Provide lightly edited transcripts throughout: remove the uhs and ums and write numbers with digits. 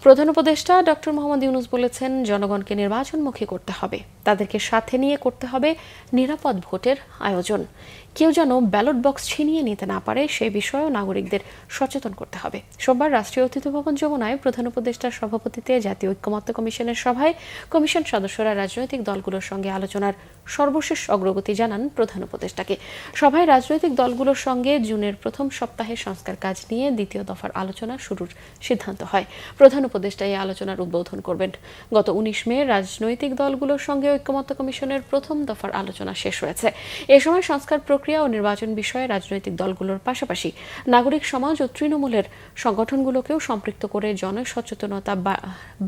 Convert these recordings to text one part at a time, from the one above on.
প্রধান উপদেষ্টা ডক্টর মোহাম্মদ ইউনূস বলেছেন, জনগণকে নির্বাচনমুখী করতে হবে, তাদেরকে সাথে নিয়ে করতে হবে নিরাপদ ভোটের আয়োজন। কেউ যেন ব্যালট বক্স ছিনিয়ে নিতে না পারে সেই বিষয়েও নাগরিকদের সচেতন করতে হবে। সোমবার রাষ্ট্রীয় অতিথি ভবন যমুনায় প্রধান উপদেষ্টার সভাপতিত্বে জাতীয় ঐক্যমত্য কমিশনের সভায় কমিশন সদস্যরা রাজনৈতিক দলগুলোর সঙ্গে আলোচনার সর্বশেষ অগ্রগতি জানান প্রধান উপদেষ্টাকে। সভায় রাজনৈতিক দলগুলোর সঙ্গে জুনের প্রথম সপ্তাহে সংস্কার কাজ নিয়ে দ্বিতীয় দফার আলোচনা শুরুর সিদ্ধান্ত হয়। প্রধান উপদেষ্টা এই আলোচনার উদ্বোধন করবেন। গত 19 মে রাজনৈতিক দলগুলোর সঙ্গে ঐক্যমত্য কমিশনের প্রথম দফার আলোচনা শেষ হয়েছে। এ সময় সংস্কার প্রক্রিয়া ও নির্বাচন বিষয়ে রাজনৈতিক দলগুলোর পাশাপাশি নাগরিক সমাজ ও তৃণমূলের সংগঠনগুলোকেও সম্পৃক্ত করে জনসচেতনতা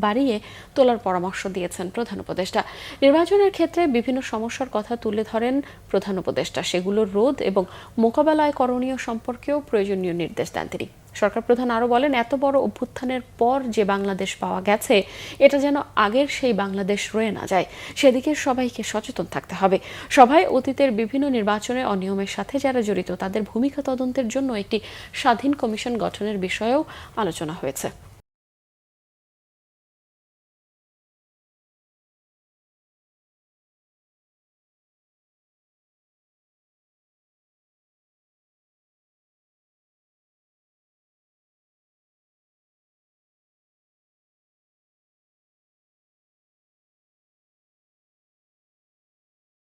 বাড়িয়ে তোলার পরামর্শ দিয়েছেন প্রধান উপদেষ্টা। নির্বাচনের ক্ষেত্রে বিভিন্ন সমস্যার কথা তুলে ধরেন প্রধান উপদেষ্টা। সেগুলোর রোধ এবং মোকাবেলায় করণীয় সম্পর্কেও প্রয়োজনীয় নির্দেশ দেন তিনি। সরকার প্রধান আরও বলেন, এত বড় অভ্যুত্থানের পর যে বাংলাদেশ পাওয়া গেছে, এটা যেন আগের সেই বাংলাদেশ রয়ে না যায়, সেদিকে সবাইকে সচেতন থাকতে হবে। সভায় অতীতের বিভিন্ন নির্বাচনে অনিয়মের সাথে যারা জড়িত তাদের ভূমিকা তদন্তের জন্য একটি স্বাধীন কমিশন গঠনের বিষয়েও আলোচনা হয়েছে।